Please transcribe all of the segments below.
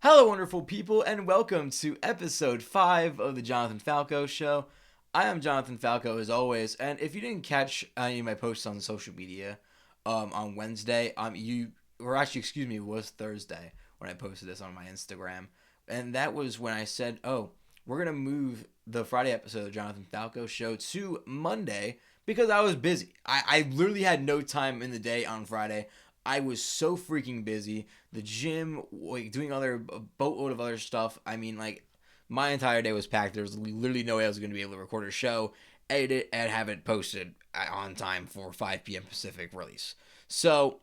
Hello, wonderful people, and welcome to episode 5 of the Jonathan Falco Show. I am Jonathan Falco, as always, and if you didn't catch any of my posts on social media on Wednesday, it was Thursday when I posted this on my Instagram, and that was when I said, oh, we're going to move the Friday episode of the Jonathan Falco Show to Monday because I was busy. I literally had no time in the day on Friday. I was so freaking busy. The gym, like doing a boatload of other stuff. I mean, like my entire day was packed. There was literally no way I was going to be able to record a show, edit it, and have it posted on time for 5 p.m. Pacific release. So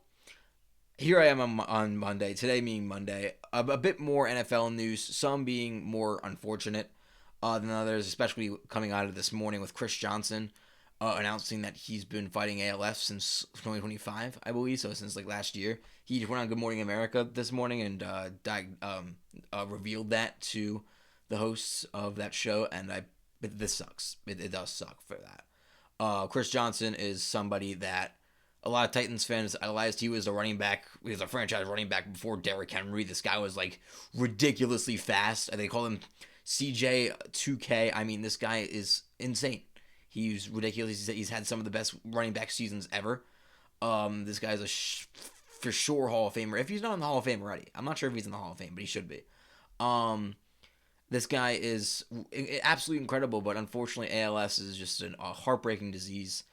here I am on Monday. Today being Monday, a bit more NFL news. Some being more unfortunate than others, especially coming out of this morning with Chris Johnson announcing that he's been fighting ALS since 2025, I believe. So since like last year, he went on Good Morning America this morning and revealed that to the hosts of that show. And this sucks. It does suck for that. Chris Johnson is somebody that a lot of Titans fans idolized. He was a running back. He was a franchise running back before Derrick Henry. This guy was like ridiculously fast. They call him CJ 2K. I mean, this guy is insane. He's ridiculous. He's had some of the best running back seasons ever. This guy's for sure Hall of Famer. If he's not in the Hall of Fame already, I'm not sure if he's in the Hall of Fame, but he should be. This guy is absolutely incredible, but unfortunately, ALS is just a heartbreaking disease,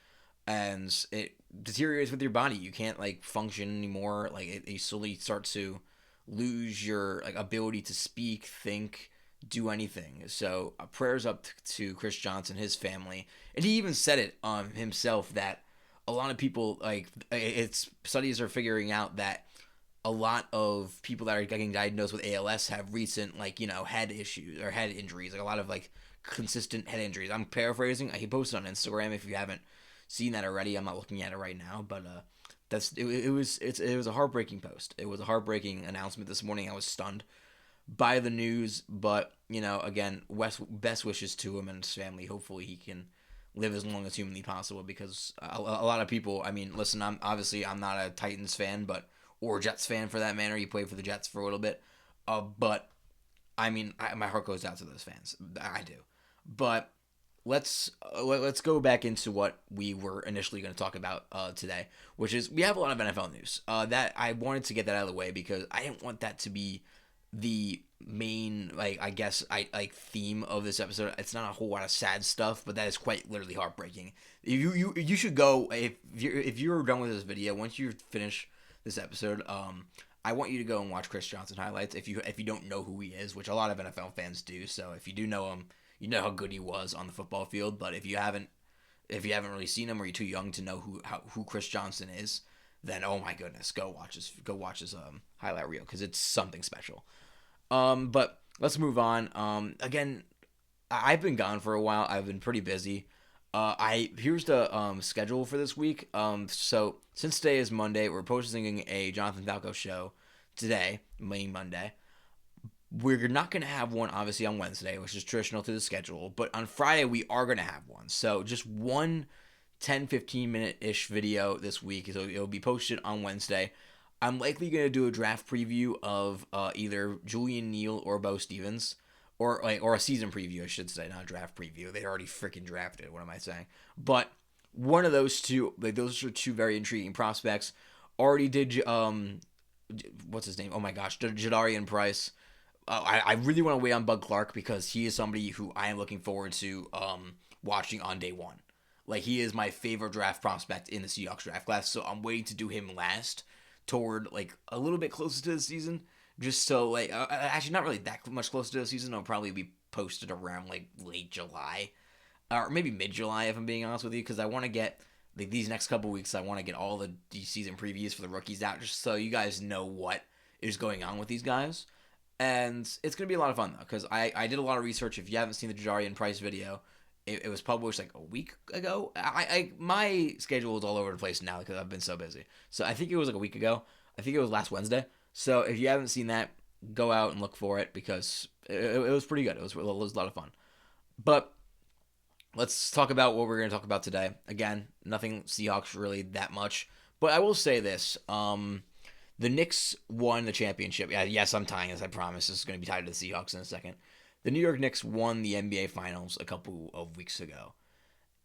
and it deteriorates with your body. You can't like function anymore. Like you slowly start to lose your like ability to speak, think, do anything. So prayers up to Chris Johnson, his family, and he even said it himself that a lot of people like it's studies are figuring out that a lot of people that are getting diagnosed with ALS have recent head issues or head injuries, like a lot of like consistent head injuries. I'm paraphrasing. He posted on Instagram. If you haven't seen that already, I'm not looking at it right now, but it was a heartbreaking post. It was a heartbreaking announcement this morning. I was stunned by the news, but again, best wishes to him and his family. Hopefully, he can live as long as humanly possible because a lot of people. I mean, listen, I'm not a Titans fan, or Jets fan for that matter. He played for the Jets for a little bit, but I mean, my heart goes out to those fans. I do, but let's go back into what we were initially going to talk about today, which is we have a lot of NFL news that I wanted to get that out of the way because I didn't want that to be the main theme of this episode. It's not a whole lot of sad stuff, but that is quite literally heartbreaking. You should go if you're done with this video. Once you finish this episode, I want you to go and watch Chris Johnson highlights if you don't know who he is, which a lot of NFL fans do. So if you do know him, you know how good he was on the football field. But if you haven't really seen him or you're too young to know who Chris Johnson is, then oh my goodness, go watch his highlight reel because it's something special. But let's move on. Again, I've been gone for a while. I've been pretty busy. Here's the schedule for this week. So since today is Monday, we're posting a Jonathan Falco show today, being Monday. We're not going to have one, obviously, on Wednesday, which is traditional to the schedule. But on Friday, we are going to have one. So just one 10-15 minute-ish video this week. So it'll be posted on Wednesday. I'm likely going to do a draft preview of either Julian Neal or Bo Stevens. Or a season preview, I should say, not a draft preview. They already freaking drafted. What am I saying? But one of those two, like those are two very intriguing prospects. Already did what's his name? Oh my gosh, Jadarian Price. I really want to wait on Bud Clark because he is somebody who I am looking forward to watching on day one. Like he is my favorite draft prospect in the Seahawks draft class, so I'm waiting to do him last toward like a little bit closer to the season. Just so, like, actually not really that much closer to the season. It'll probably be posted around, like, late July. Or maybe mid-July, if I'm being honest with you. Because I want to get, like, these next couple weeks, I want to get all the season previews for the rookies out. Just so you guys know what is going on with these guys. And it's going to be a lot of fun, though. Because I did a lot of research. If you haven't seen the Jadarian Price video, it was published, like, a week ago. My schedule is all over the place now because I've been so busy. So I think it was, like, a week ago. I think it was last Wednesday. So if you haven't seen that, go out and look for it because it was pretty good. It was a lot of fun. But let's talk about what we're going to talk about today. Again, nothing Seahawks really that much. But I will say this. The Knicks won the championship. Yeah, yes, I'm tying this. I promise. This is going to be tied to the Seahawks in a second. The New York Knicks won the NBA Finals a couple of weeks ago.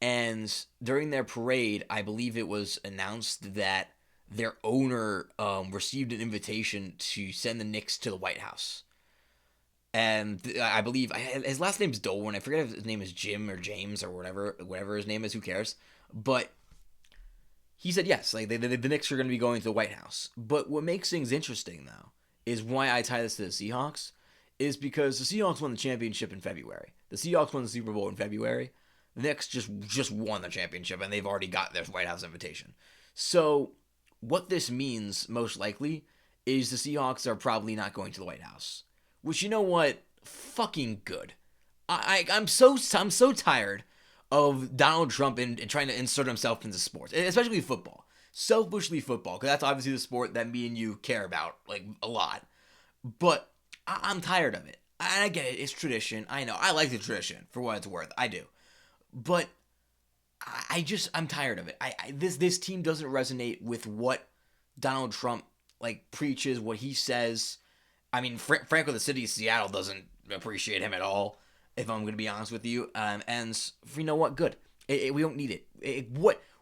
And during their parade, I believe it was announced that their owner received an invitation to send the Knicks to the White House. And I believe his last name's Dolan. I forget if his name is Jim or James or whatever his name is. Who cares? But he said yes. Like the Knicks are going to be going to the White House. But what makes things interesting though is why I tie this to the Seahawks is because the Seahawks won the championship in February. The Seahawks won the Super Bowl in February. The Knicks just won the championship and they've already got their White House invitation. So what this means most likely is the Seahawks are probably not going to the White House. Which, you know what? Fucking good. I'm so tired of Donald Trump and trying to insert himself into sports, especially football. Selfishly football, because that's obviously the sport that me and you care about, like, a lot. But I'm tired of it. I get it. It's tradition. I know. I like the tradition, for what it's worth. I do. But I'm tired of it. This team doesn't resonate with what Donald Trump, like, preaches, what he says. I mean, Franco, the city of Seattle doesn't appreciate him at all, if I'm going to be honest with you. And you know what? Good. We don't need it.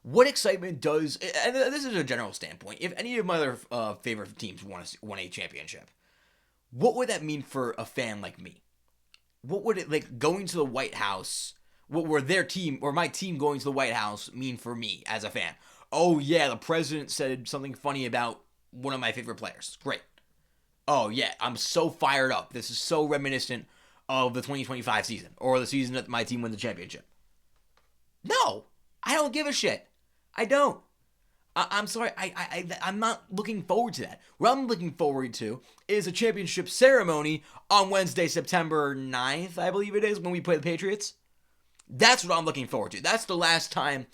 What excitement does... And this is a general standpoint. If any of my other favorite teams won a championship, what would that mean for a fan like me? What would it, like, going to the White House... What would their team, or my team going to the White House mean for me as a fan? Oh, yeah, the president said something funny about one of my favorite players. Great. Oh, yeah, I'm so fired up. This is so reminiscent of the 2025 season, or the season that my team won the championship. No, I don't give a shit. I don't. I'm sorry, I'm not looking forward to that. What I'm looking forward to is a championship ceremony on Wednesday, September 9th, I believe it is, when we play the Patriots. That's what I'm looking forward to. That's the last time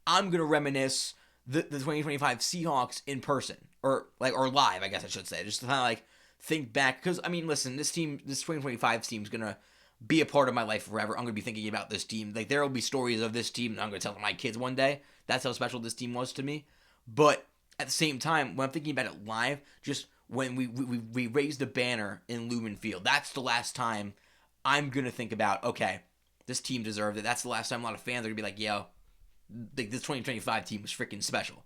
I'm going to reminisce the 2025 Seahawks in person. Or live, I guess I should say. Just to kind of like think back. Because, I mean, listen, this 2025 team is going to be a part of my life forever. I'm going to be thinking about this team. Like, there will be stories of this team that I'm going to tell my kids one day. That's how special this team was to me. But at the same time, when I'm thinking about it live, just when we raised the banner in Lumen Field, that's the last time I'm going to think about, okay, this team deserved it. That's the last time a lot of fans are going to be like, yo, this 2025 team was freaking special.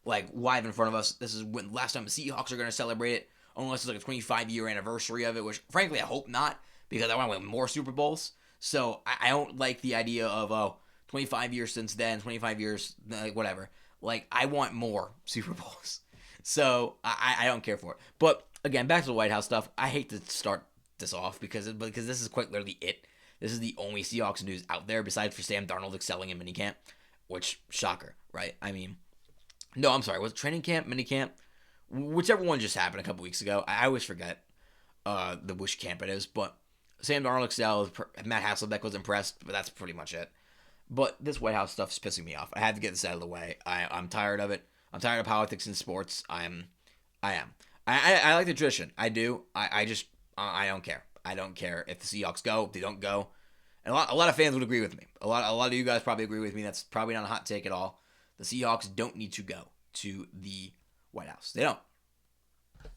Like, live in front of us. This is when last time the Seahawks are going to celebrate it, unless it's like a 25-year anniversary of it, which, frankly, I hope not, because I want to win more Super Bowls. So, I don't like the idea of, 25 years since then, 25 years, like, whatever. Like, I want more Super Bowls. So, I don't care for it. But, again, back to the White House stuff. I hate to start this off because this is quite literally it. This is the only Seahawks news out there besides for Sam Darnold excelling in minicamp, which, shocker, right? I mean, no, I'm sorry. Was it training camp, minicamp? Whichever one just happened a couple weeks ago. I always forget which camp it is, but Sam Darnold excelled. Matt Hasselbeck was impressed, but that's pretty much it. But this White House stuff is pissing me off. I had to get this out of the way. I'm tired of it. I'm tired of politics in sports. I am. I like the tradition. I do. I don't care. I don't care if the Seahawks go, if they don't go. And a lot of fans would agree with me. A lot of you guys probably agree with me. That's probably not a hot take at all. The Seahawks don't need to go to the White House. They don't.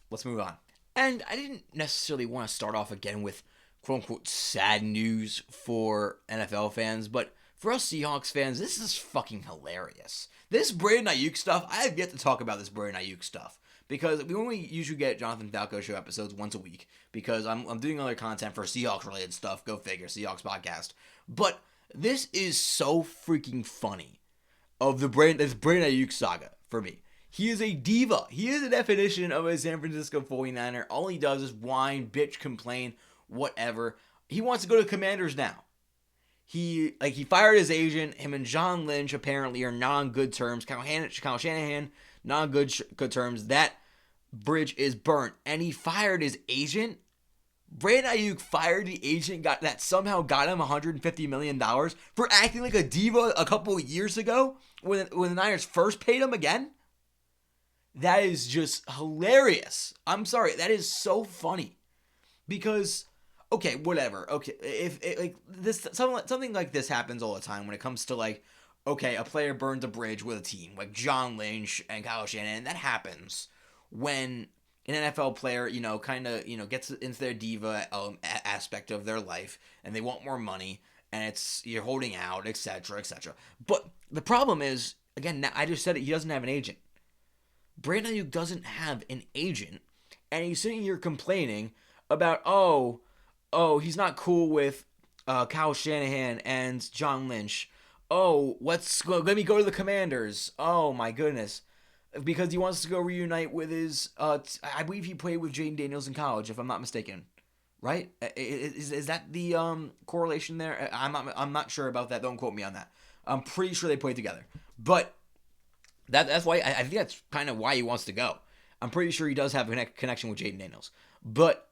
Let's move on. And I didn't necessarily want to start off again with quote-unquote sad news for NFL fans, but for us Seahawks fans, this is fucking hilarious. This Brandon Ayuk stuff, I have yet to talk about this Brandon Ayuk stuff. Because we only usually get Jonathan Falco show episodes once a week. Because I'm doing other content for Seahawks related stuff. Go figure, Seahawks podcast. But this is so freaking funny. Of this Brandon Ayuk saga for me. He is a diva. He is a definition of a San Francisco 49er. All he does is whine, bitch, complain, whatever. He wants to go to Commanders now. He fired his agent. Him and John Lynch apparently are not on good terms. Kyle Shanahan, not on good terms. That bridge is burnt. And he fired his agent. Brandon Ayuk fired the agent that somehow got him $150 million for acting like a diva a couple of years ago when the Niners first paid him again. That is just hilarious. I'm sorry. That is so funny. Because, okay, whatever. Okay, if like this, something like this happens all the time when it comes to like, okay, a player burns a bridge with a team like John Lynch and Kyle Shanahan. That happens when an NFL player, kind of, gets into their diva aspect of their life, and they want more money, and you're holding out, etc., etc. But the problem is, again, now I just said it. He doesn't have an agent. Brandon Ayuk doesn't have an agent, and he's sitting here complaining about, he's not cool with Kyle Shanahan and John Lynch. Oh, let me go to the Commanders. Oh my goodness, because he wants to go reunite with his. I believe he played with Jaden Daniels in college, if I'm not mistaken. Right? Is that the correlation there? I'm not sure about that. Don't quote me on that. I'm pretty sure they played together, but. That's why I think that's kind of why he wants to go. I'm pretty sure he does have a connection with Jaden Daniels, but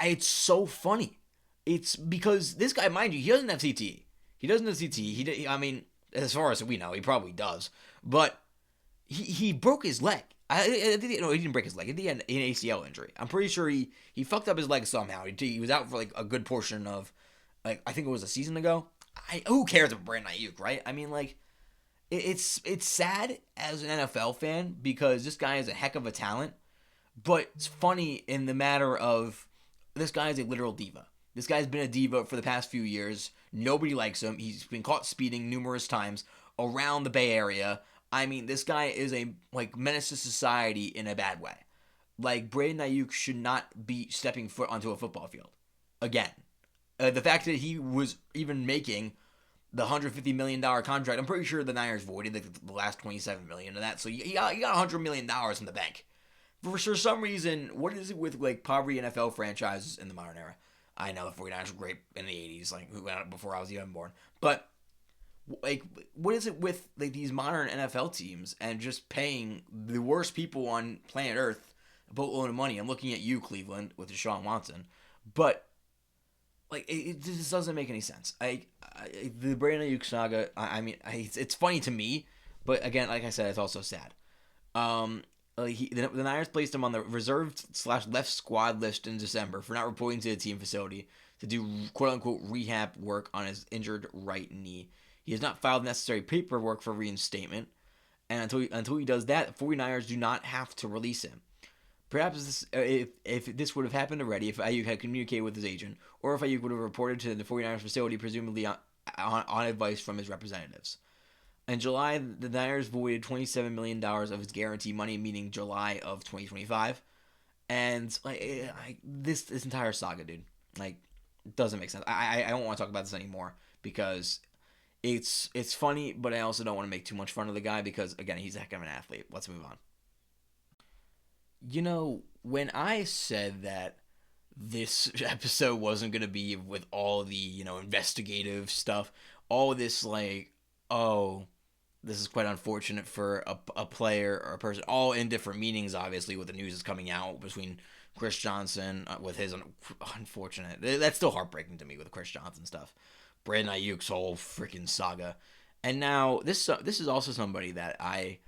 it's so funny. It's because this guy, mind you, he doesn't have CTE. He doesn't have CTE. I mean, as far as we know, he probably does, but he broke his leg. He didn't break his leg. He had an ACL injury. I'm pretty sure he fucked up his leg somehow. He was out for like a good portion of, like, I think it was a season ago. Who cares about Brandon Ayuk, right? I mean, like. It's sad as an NFL fan because this guy is a heck of a talent, but it's funny in the matter of this guy is a literal diva. This guy's been a diva for the past few years. Nobody likes him. He's been caught speeding numerous times around the Bay Area. I mean, this guy is a menace to society in a bad way. Like, Brandon Ayuk should not be stepping foot onto a football field again. The fact that he was even making the $150 million contract. I'm pretty sure the Niners voided the last $27 million of that. So you got $100 million in the bank. For some reason, what is it with poverty NFL franchises in the modern era? I know the 49ers were great in the 80s, before I was even born. But what is it with these modern NFL teams and just paying the worst people on planet Earth a boatload of money? I'm looking at you, Cleveland, with Deshaun Watson. But it just doesn't make any sense. The Brandon Ayuk saga. It's funny to me, but again, like I said, it's also sad. The Niners placed him on the reserved/left squad list in December for not reporting to the team facility to do quote unquote rehab work on his injured right knee. He has not filed necessary paperwork for reinstatement, and until he does that, the 49ers do not have to release him. Perhaps if this would have happened already, if Ayuk had communicated with his agent, or if Ayuk would have reported to the 49ers facility, presumably on advice from his representatives. In July, the Niners voided $27 million of his guarantee money, meaning July of 2025. And this entire saga, dude, it doesn't make sense. I don't want to talk about this anymore because it's funny, but I also don't want to make too much fun of the guy because, again, he's a heck of an athlete. Let's move on. When I said that this episode wasn't going to be with all the, investigative stuff, all this this is quite unfortunate for a player or a person, all in different meanings, obviously, with the news is coming out between Chris Johnson with his unfortunate. That's still heartbreaking to me with Chris Johnson stuff. Brandon Ayuk's whole freaking saga. And now this is also somebody that I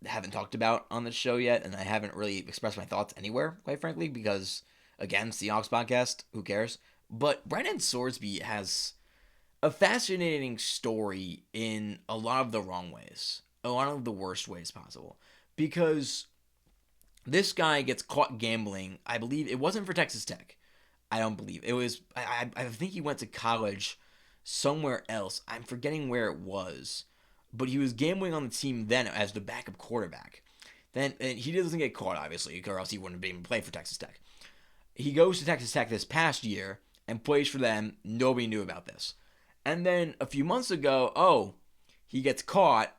haven't talked about on the show yet, and I haven't really expressed my thoughts anywhere, quite frankly, because, again, Seahawks podcast, who cares? But Brennan Sorsby has a fascinating story in a lot of the wrong ways, a lot of the worst ways possible, because this guy gets caught gambling. I believe it wasn't for Texas Tech. I don't believe it was. I think he went to college somewhere else. I'm forgetting where it was, but he was gambling on the team then as the backup quarterback. Then and he doesn't get caught, obviously, or else he wouldn't have even played for Texas Tech. He goes to Texas Tech this past year and plays for them. Nobody knew about this. And then a few months ago, he gets caught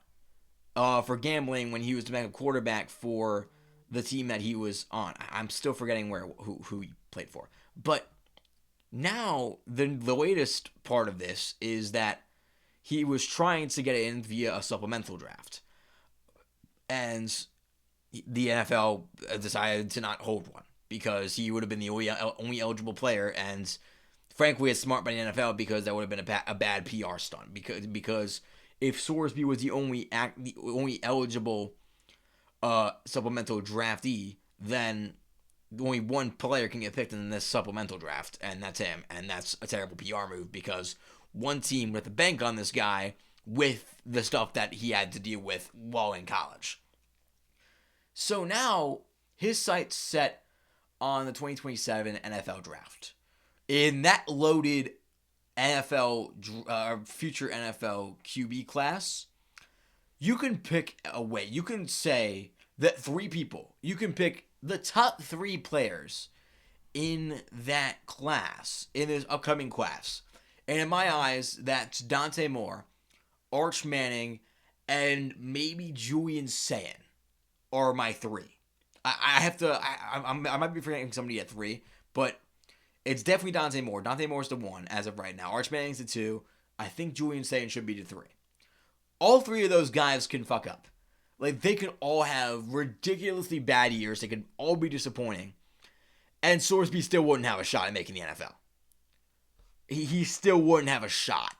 for gambling when he was the backup quarterback for the team that he was on. I'm still forgetting who he played for. But now the latest part of this is that he was trying to get in via a supplemental draft. And the NFL decided to not hold one because he would have been the only eligible player, and frankly, it's smart by the NFL because that would have been a bad PR stunt. Because if Sorsby was the only eligible supplemental draftee, then only one player can get picked in this supplemental draft, and that's him. And that's a terrible PR move because one team would have to bank on this guy with the stuff that he had to deal with while in college. So now his sight's set on the 2027 NFL draft. In that loaded future NFL QB class, you can pick a way. You can say that you can pick the top 3 players in that class, in this upcoming class. And in my eyes, that's Dante Moore, Arch Manning, and maybe Julian Sayin are my 3. I might be forgetting somebody at 3, but it's definitely Dante Moore. Dante Moore's the 1 as of right now. Arch Manning's the 2. I think Julian Sayin should be the 3. All 3 of those guys can fuck up. Like, they can all have ridiculously bad years. They can all be disappointing. And Sorsby still wouldn't have a shot at making the NFL. He still wouldn't have a shot.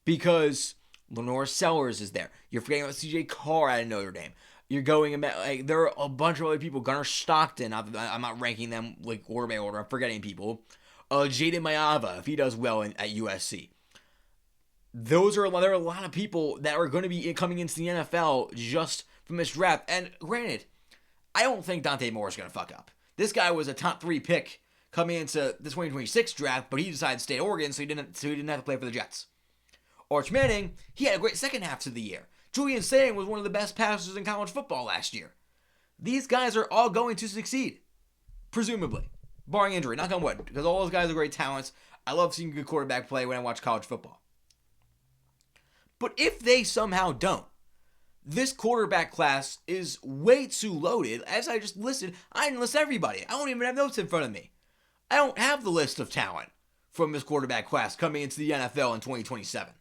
Because Lenore Sellers is there. You're forgetting about C.J. Carr out of Notre Dame. You're going about, like, there are a bunch of other people. Gunnar Stockton, I'm not ranking them like order by order. I'm forgetting people. Jaden Mayava, if he does well at USC. There are a lot of people that are going to be coming into the NFL just from this draft. And granted, I don't think Dante Moore is going to fuck up. This guy was a top 3 pick coming into the 2026 draft, but he decided to stay at Oregon, so he didn't have to play for the Jets. Arch Manning, he had a great second half to the year. Julian Sayin was one of the best passers in college football last year. These guys are all going to succeed, presumably, barring injury. Knock on wood, because all those guys are great talents. I love seeing good quarterback play when I watch college football. But if they somehow don't, this quarterback class is way too loaded. As I just listed, I didn't list everybody. I don't even have notes in front of me. I don't have the list of talent from this quarterback class coming into the NFL in 2027.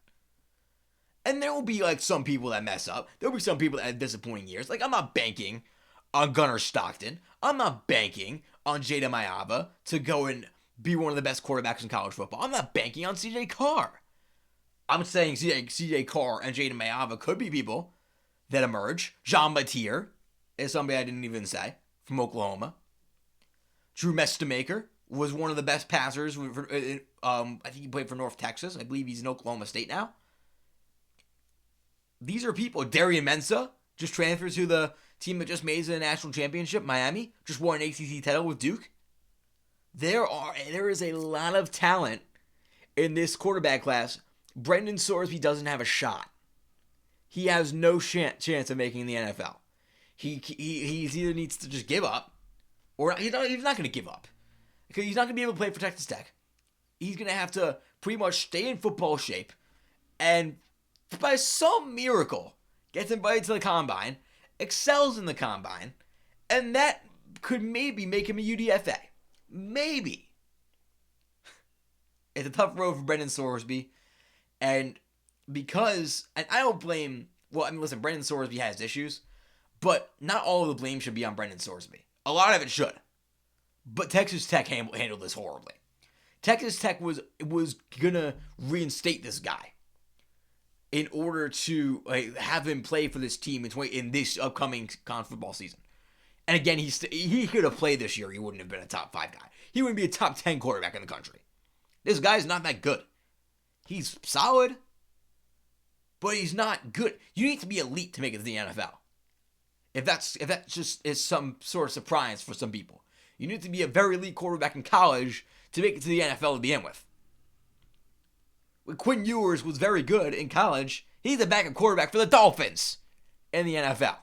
And there will be, like, some people that mess up. There will be some people that have disappointing years. Like, I'm not banking on Gunnar Stockton. I'm not banking on Jada Mayava to go and be one of the best quarterbacks in college football. I'm not banking on C.J. Carr. I'm saying C.J. Carr and Jada Mayava could be people that emerge. Jean Batier is somebody I didn't even say, from Oklahoma. Drew Mestamaker was one of the best passers. I think he played for North Texas. I believe he's in Oklahoma State now. These are people. Darian Mensah just transferred to the team that just made the national championship, Miami. Just won an ACC title with Duke. There is a lot of talent in this quarterback class. Brendan Sorsby doesn't have a shot. He has no chance of making the NFL. He either needs to just give up, or he's not going to give up. Because he's not going to be able to play for Texas Tech. He's going to have to pretty much stay in football shape, and by some miracle, gets invited to the Combine, excels in the Combine, and that could maybe make him a UDFA. Maybe. It's a tough road for Brendan Sorsby, and I don't blame, listen, Brendan Sorsby has issues, but not all of the blame should be on Brendan Sorsby. A lot of it should. But Texas Tech handled this horribly. Texas Tech was gonna reinstate this guy in order to have him play for this team in this upcoming college football season. And again, he could have played this year. He wouldn't have been a top 5 guy. He wouldn't be a top 10 quarterback in the country. This guy's not that good. He's solid, but he's not good. You need to be elite to make it to the NFL. If that just is some sort of surprise for some people. You need to be a very elite quarterback in college to make it to the NFL to begin with. When Quinn Ewers was very good in college, he's a backup quarterback for the Dolphins in the NFL.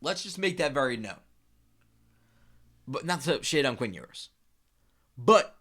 Let's just make that very known. But not to shade on Quinn Ewers. But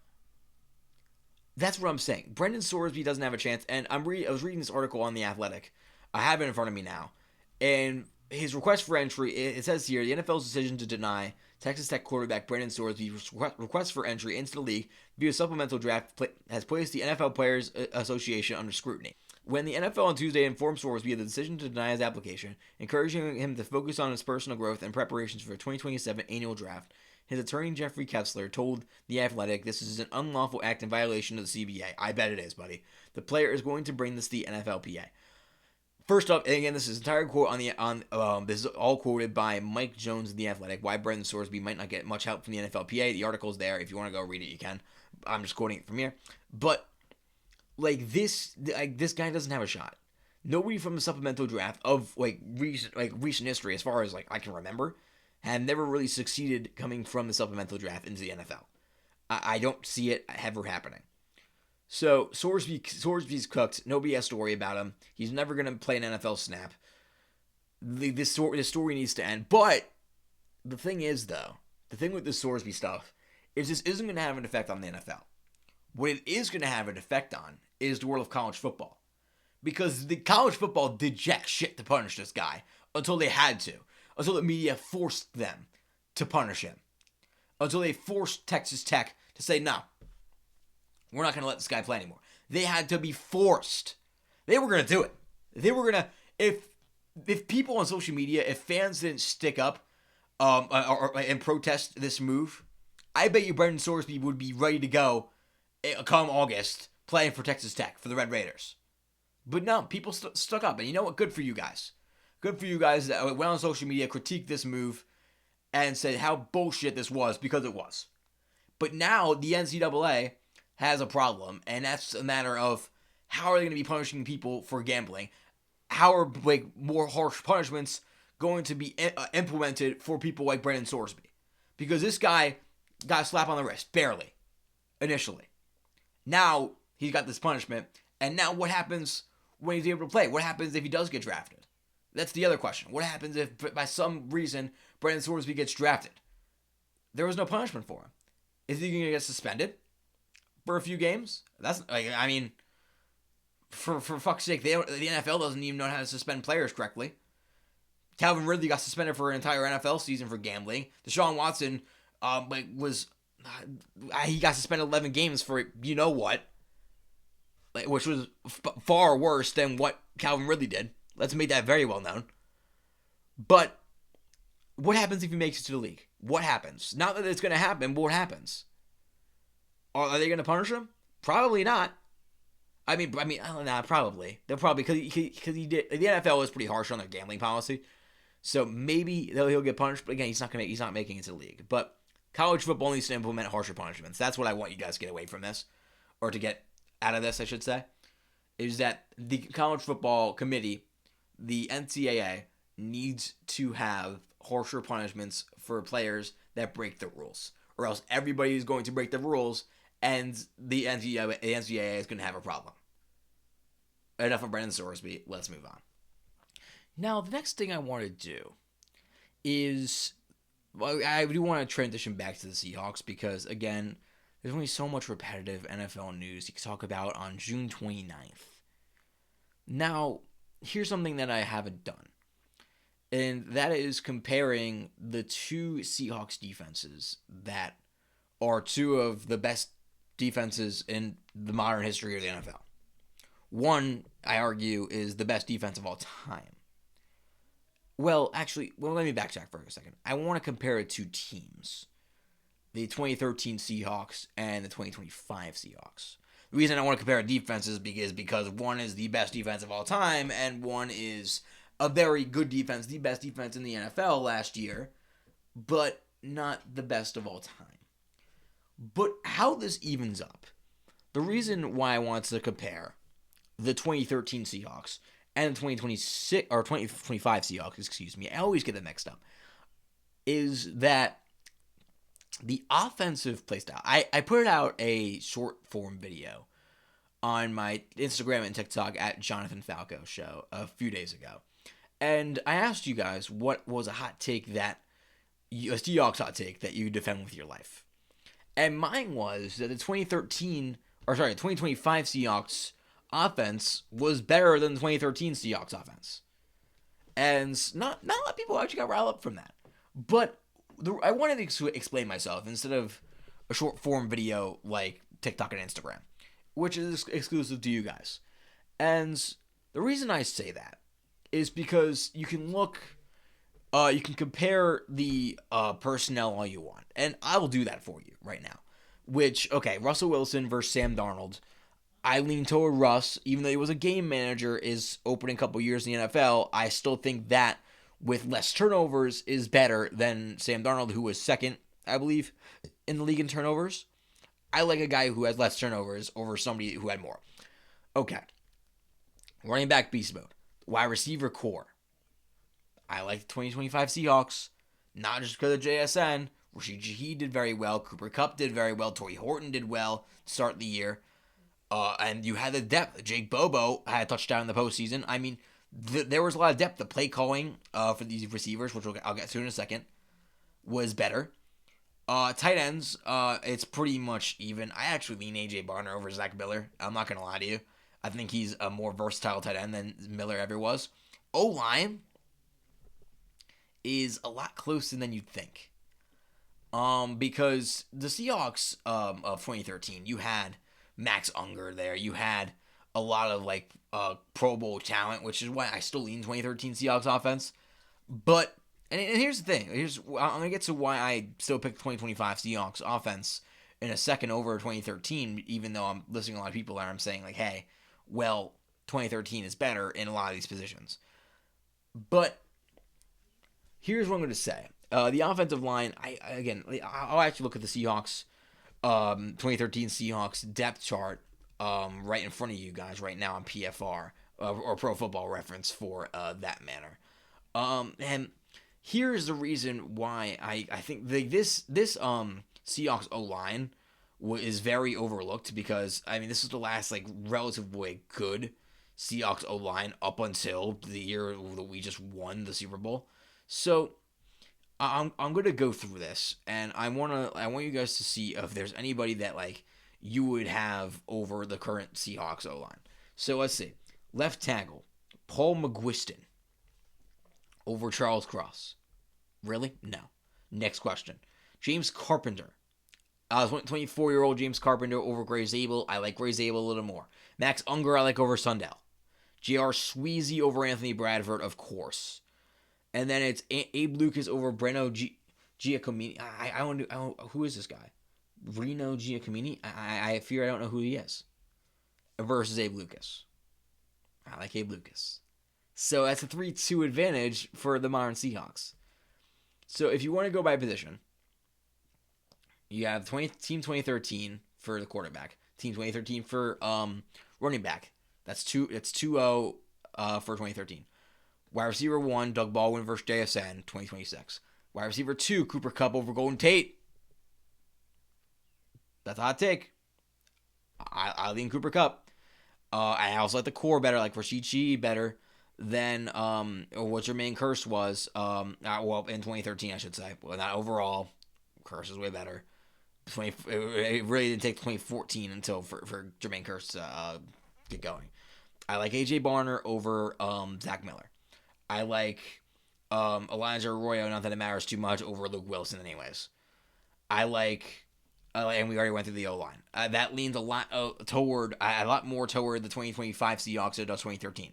that's what I'm saying. Brendan Sorsby doesn't have a chance, and I was reading this article on The Athletic. I have it in front of me now. And his request for entry, it says here, the NFL's decision to deny Texas Tech quarterback Brendan Sorsby's request for entry into the league via supplemental draft has placed the NFL Players Association under scrutiny. When the NFL on Tuesday informed Sorsby of the decision to deny his application, encouraging him to focus on his personal growth and preparations for the 2027 annual draft, his attorney Jeffrey Kessler told The Athletic this is an unlawful act in violation of the CBA. I bet it is, buddy. The player is going to bring this to the NFLPA. First up, and again, this is entire quote this is all quoted by Mike Jones of The Athletic. Why Brendan Sorsby might not get much help from the NFLPA. The article's there. If you want to go read it, you can. I'm just quoting it from here. But this guy doesn't have a shot. Nobody from the supplemental draft of recent history, as far as I can remember, have never really succeeded coming from the supplemental draft into the NFL. I don't see it ever happening. So Sorsby's cooked. Nobody has to worry about him. He's never going to play an NFL snap. This story needs to end. But the thing is, though, the thing with the Sorsby stuff is this isn't going to have an effect on the NFL. What it is going to have an effect on is the world of college football. Because the college football did jack shit to punish this guy until they had to. Until the media forced them to punish him. Until they forced Texas Tech to say, no, we're not going to let this guy play anymore. They had to be forced. They were going to do it. They were going to, if people on social media, if fans didn't stick up and protest this move, I bet you Brendan Sorsby would be ready to go come August playing for Texas Tech, for the Red Raiders. But no, people stuck up. And you know what? Good for you guys. Good for you guys that went on social media, critiqued this move, and said how bullshit this was, because it was. But now the NCAA has a problem, and that's a matter of how are they going to be punishing people for gambling? How are more harsh punishments going to be implemented for people like Brendan Sorsby? Because this guy got a slap on the wrist, barely, initially. Now he's got this punishment, and now what happens when he's able to play? What happens if he does get drafted? That's the other question. What happens if, by some reason, Brendan Sorsby gets drafted? There was no punishment for him. Is he going to get suspended for a few games? That's, for fuck's sake, the NFL doesn't even know how to suspend players correctly. Calvin Ridley got suspended for an entire NFL season for gambling. Deshaun Watson he got suspended 11 games for you know what, which was far worse than what Calvin Ridley did. Let's make that very well known. But what happens if he makes it to the league? What happens? Not that it's going to happen, but what happens? Are they going to punish him? Probably not. Probably. They'll probably, because he did. The NFL is pretty harsh on their gambling policy, so maybe he'll get punished. But again, he's not making it to the league. But college football needs to implement harsher punishments. That's what I want you guys to get away from this, or to get out of this, I should say, is that the college football committee, the NCAA, needs to have harsher punishments for players that break the rules, or else everybody is going to break the rules, and the NCAA is going to have a problem. Enough of Brendan Sorsby. Let's move on. Now, the next thing I want to do is, I do want to transition back to the Seahawks because, again, there's only so much repetitive NFL news you can talk about on June 29th. Now, here's something that I haven't done, and that is comparing the two Seahawks defenses that are two of the best defenses in the modern history of the NFL. One, I argue, is the best defense of all time. Well, let me backtrack for a second. I want to compare two teams, the 2013 Seahawks and the 2025 Seahawks. The reason I want to compare defenses is because one is the best defense of all time, and one is a very good defense, the best defense in the NFL last year, but not the best of all time. But how this evens up, the reason why I want to compare the 2013 Seahawks and the 2025 Seahawks, I always get them mixed up, is that the offensive playstyle. I put out a short form video on my Instagram and TikTok at Jonathan Falco Show a few days ago. And I asked you guys what was a Seahawks hot take that you defend with your life. And mine was that the 2025 Seahawks offense was better than the 2013 Seahawks offense. And not a lot of people actually got riled up from that. But I wanted to explain myself instead of a short form video like TikTok and Instagram, which is exclusive to you guys. And the reason I say that is because you can you can compare the personnel all you want. And I will do that for you right now. Russell Wilson versus Sam Darnold. I lean toward Russ, even though he was a game manager, is opening couple years in the NFL. I still think that with less turnovers is better than Sam Darnold, who was second, I believe, in the league in turnovers. I like a guy who has less turnovers over somebody who had more. Okay. Running back beast mode. Wide receiver core. I like the 2025 Seahawks, not just because of JSN. Rashid Shaheed did very well. Cooper Kupp did very well. Torrey Horton did well to start the year. And you had the depth. Jake Bobo had a touchdown in the postseason. I mean, there was a lot of depth. The play calling for these receivers, which I'll get to in a second, was better. Tight ends, it's pretty much even. I actually lean A.J. Barner over Zach Miller. I'm not going to lie to you. I think he's a more versatile tight end than Miller ever was. O-line is a lot closer than you'd think. Because the Seahawks of 2013, you had Max Unger there. You had a lot of Pro Bowl talent, which is why I still lean 2013 Seahawks offense. But and here's the thing. I'm gonna get to why I still pick 2025 Seahawks offense in a second over 2013, even though I'm listening to a lot of people and I'm saying hey, well, 2013 is better in a lot of these positions. But here's what I'm going to say. The offensive line, I'll actually look at the Seahawks, 2013 Seahawks depth chart right in front of you guys right now on PFR or Pro Football Reference for that manner. And here's the reason why I think this Seahawks O-line is very overlooked because, this is the last relatively good Seahawks O-line up until the year that we just won the Super Bowl. So I'm gonna go through this, and I want you guys to see if there's anybody that you would have over the current Seahawks O-line. So let's see, left tackle Paul McGuiston over Charles Cross. Really? No. Next question, James Carpenter. 24-year-old James Carpenter over Gray Zabel. I like Gray Zabel a little more. Max Unger I like over Sundell. J.R. Sweezy over Anthony Bradford, of course. And then it's Abe Lucas over Breno Giacomini. I don't who is this guy? Reno Giacomini? I fear I don't know who he is. Versus Abe Lucas. I like Abe Lucas. So that's a 3-2 advantage for the modern Seahawks. So if you want to go by position, you have Team 2013 for the quarterback, Team 2013 for running back. That's 2-0 for 2013. Wide receiver 1, Doug Baldwin versus JSN, 2026. Wide receiver 2, Cooper Kupp over Golden Tate. That's a hot take. I lean Cooper Kupp. I also like the core better, like Rashid Shaheed better than what Jermaine Kearse was. In 2013, I should say. Well, not overall. Kearse is way better. It really didn't take 2014 until for Jermaine Kearse to get going. I like A.J. Barner over Zach Miller. I like Elijah Arroyo, not that it matters too much, over Luke Wilson anyways. And we already went through the O-line. That leans a lot more toward the 2025 Seahawks than it does 2013.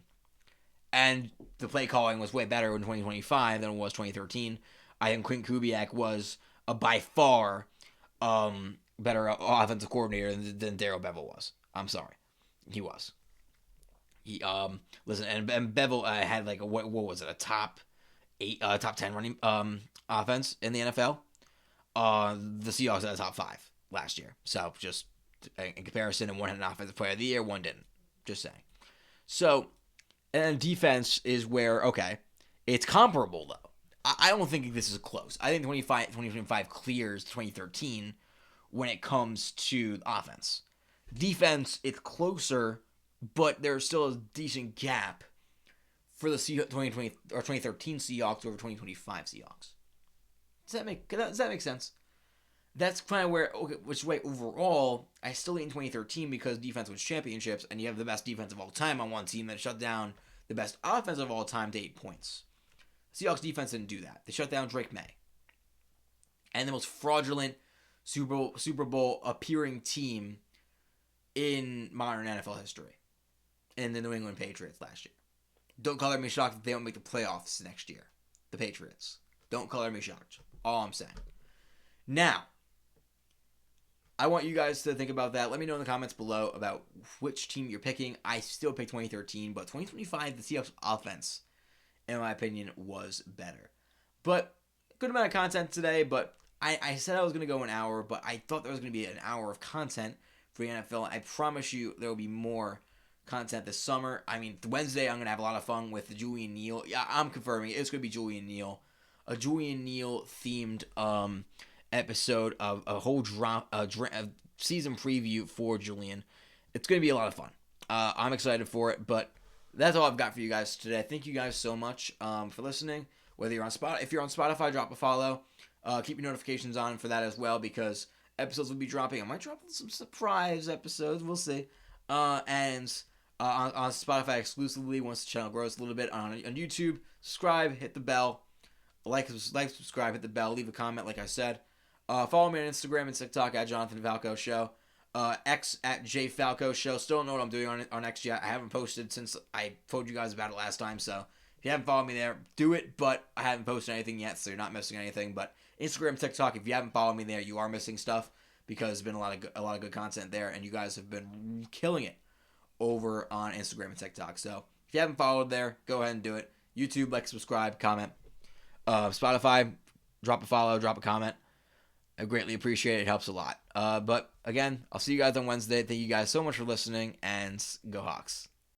And the play calling was way better in 2025 than it was 2013. I think Quint Kubiak was by far better offensive coordinator than Darrell Bevell was. I'm sorry. He was. Listen, and Bevell had what was it, a top 10 running offense in the NFL. The Seahawks had a top 5 last year. So just in comparison, and one had an offensive player of the year, one didn't. Just saying. So, and defense is where it's comparable though. I don't think this is close. I think 2025 clears 2013 when it comes to offense. Defense, it's closer, but there's still a decent gap for the 2020 or 2013 Seahawks over 2025 Seahawks. Does that make sense? That's kind of which way overall I still lean 2013 because defense wins championships, and you have the best defense of all time on one team that shut down the best offense of all time to 8 points. Seahawks defense didn't do that. They shut down Drake May. And the most fraudulent Super Bowl appearing team in modern NFL history. In the New England Patriots last year. Don't color me shocked if they don't make the playoffs next year. The Patriots. Don't color me shocked. All I'm saying. Now, I want you guys to think about that. Let me know in the comments below about which team you're picking. I still pick 2013, but 2025, the Seahawks offense, in my opinion, was better. But good amount of content today, but I said I was going to go an hour, but I thought there was going to be an hour of content for the NFL. I promise you there will be more content this summer. I mean, Wednesday I'm gonna have a lot of fun with Julian Neal. Yeah, I'm confirming it's gonna be Julian Neal, a Julian Neal themed episode of a whole season preview for Julian. It's gonna be a lot of fun. I'm excited for it, but that's all I've got for you guys today. Thank you guys so much for listening. Whether you're on if you're on Spotify, drop a follow. Keep your notifications on for that as well, because episodes will be dropping. I might drop some surprise episodes. We'll see. On Spotify exclusively, once the channel grows a little bit. On YouTube, subscribe, hit the bell, like, subscribe, hit the bell, leave a comment. Like I said, follow me on Instagram and TikTok at Jonathan Falco Show. X at J Falco Show. Still don't know what I'm doing on X yet. I haven't posted since I told you guys about it last time. So if you haven't followed me there, do it. But I haven't posted anything yet, so you're not missing anything. But Instagram, TikTok, if you haven't followed me there, you are missing stuff, because there's been a lot of good content there, and you guys have been killing it over on Instagram and TikTok. So if you haven't followed there, go ahead and do it. YouTube, like, subscribe, comment. Spotify, drop a follow, drop a comment. I greatly appreciate it. It helps a lot. But again, I'll see you guys on Wednesday. Thank you guys so much for listening, and go Hawks.